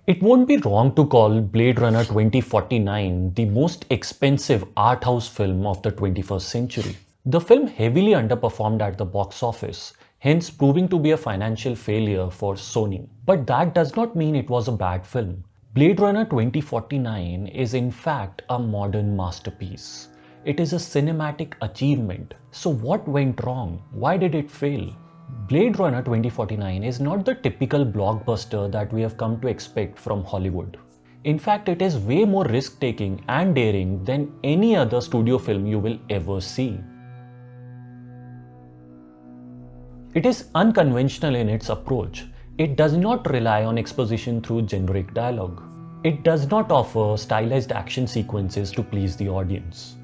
It won't be wrong to call Blade Runner 2049 the most expensive art house film of the 21st century. The film heavily underperformed at the box office, hence proving to be a financial failure for Sony. But that does not mean it was a bad film. Blade Runner 2049 is in fact a modern masterpiece. It is a cinematic achievement. So what went wrong? Why did it fail? Blade Runner 2049 is not the typical blockbuster that we have come to expect from Hollywood. In fact, it is way more risk-taking and daring than any other studio film you will ever see. It is unconventional in its approach. It does not rely on exposition through generic dialogue. It does not offer stylized action sequences to please the audience.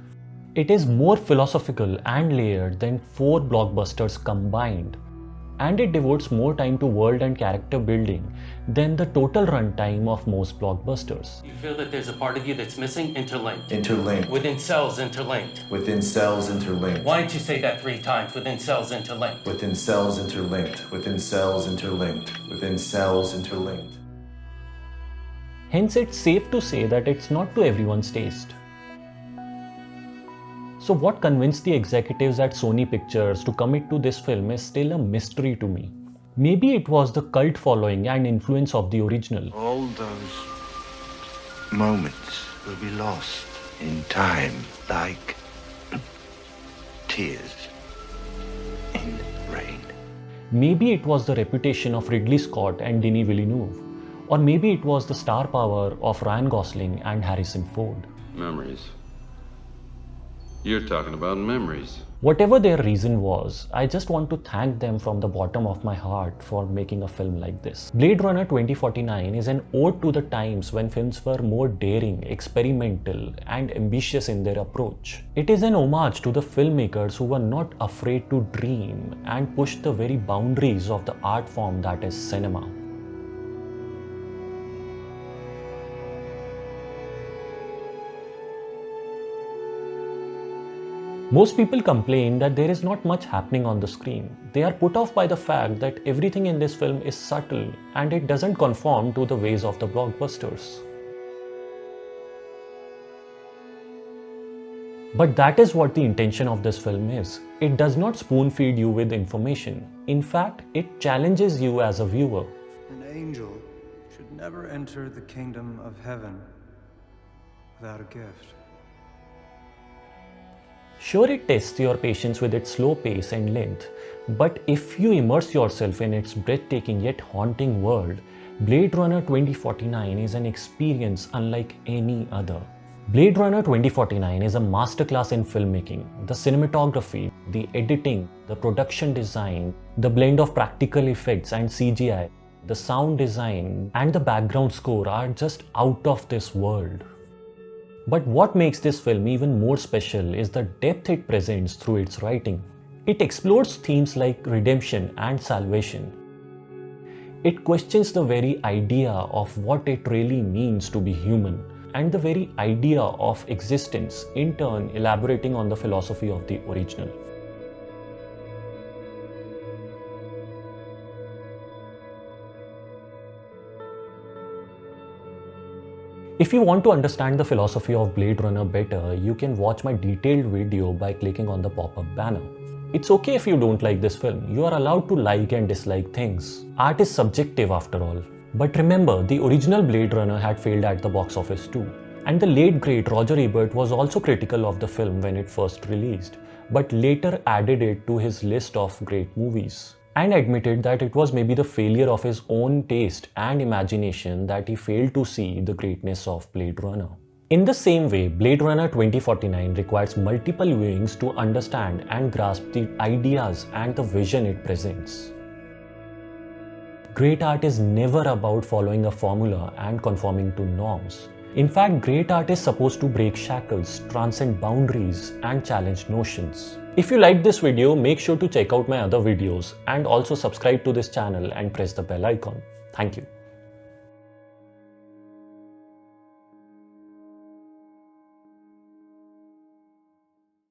It is more philosophical and layered than 4 blockbusters combined. And it devotes more time to world and character building than the total runtime of most blockbusters. You feel that there's a part of you that's missing? Interlinked. Interlinked. Within cells, interlinked. Within cells interlinked. Why don't you say that 3 times? Within cells, interlinked. Within cells interlinked. Within cells interlinked. Within cells interlinked. Hence, it's safe to say that it's not to everyone's taste. So what convinced the executives at Sony Pictures to commit to this film is still a mystery to me. Maybe it was the cult following and influence of the original. All those moments will be lost in time like tears in rain. Maybe it was the reputation of Ridley Scott and Denis Villeneuve. Or maybe it was the star power of Ryan Gosling and Harrison Ford. Memories. You're talking about memories. Whatever their reason was, I just want to thank them from the bottom of my heart for making a film like this. Blade Runner 2049 is an ode to the times when films were more daring, experimental, and ambitious in their approach. It is an homage to the filmmakers who were not afraid to dream and push the very boundaries of the art form that is cinema. Most people complain that there is not much happening on the screen. They are put off by the fact that everything in this film is subtle and it doesn't conform to the ways of the blockbusters. But that is what the intention of this film is. It does not spoon feed you with information. In fact, it challenges you as a viewer. An angel should never enter the kingdom of heaven without a gift. Sure, it tests your patience with its slow pace and length, but if you immerse yourself in its breathtaking yet haunting world, Blade Runner 2049 is an experience unlike any other. Blade Runner 2049 is a masterclass in filmmaking. The cinematography, the editing, the production design, the blend of practical effects and CGI, the sound design, and the background score are just out of this world. But what makes this film even more special is the depth it presents through its writing. It explores themes like redemption and salvation. It questions the very idea of what it really means to be human and the very idea of existence, in turn elaborating on the philosophy of the original. If you want to understand the philosophy of Blade Runner better, you can watch my detailed video by clicking on the pop-up banner. It's okay if you don't like this film. You are allowed to like and dislike things. Art is subjective after all. But remember, the original Blade Runner had failed at the box office too. And the late great Roger Ebert was also critical of the film when it first released, but later added it to his list of great movies. And admitted that it was maybe the failure of his own taste and imagination that he failed to see the greatness of Blade Runner. In the same way, Blade Runner 2049 requires multiple viewings to understand and grasp the ideas and the vision it presents. Great art is never about following a formula and conforming to norms. In fact, great art is supposed to break shackles, transcend boundaries, and challenge notions. If you liked this video, make sure to check out my other videos and also subscribe to this channel and press the bell icon. Thank you.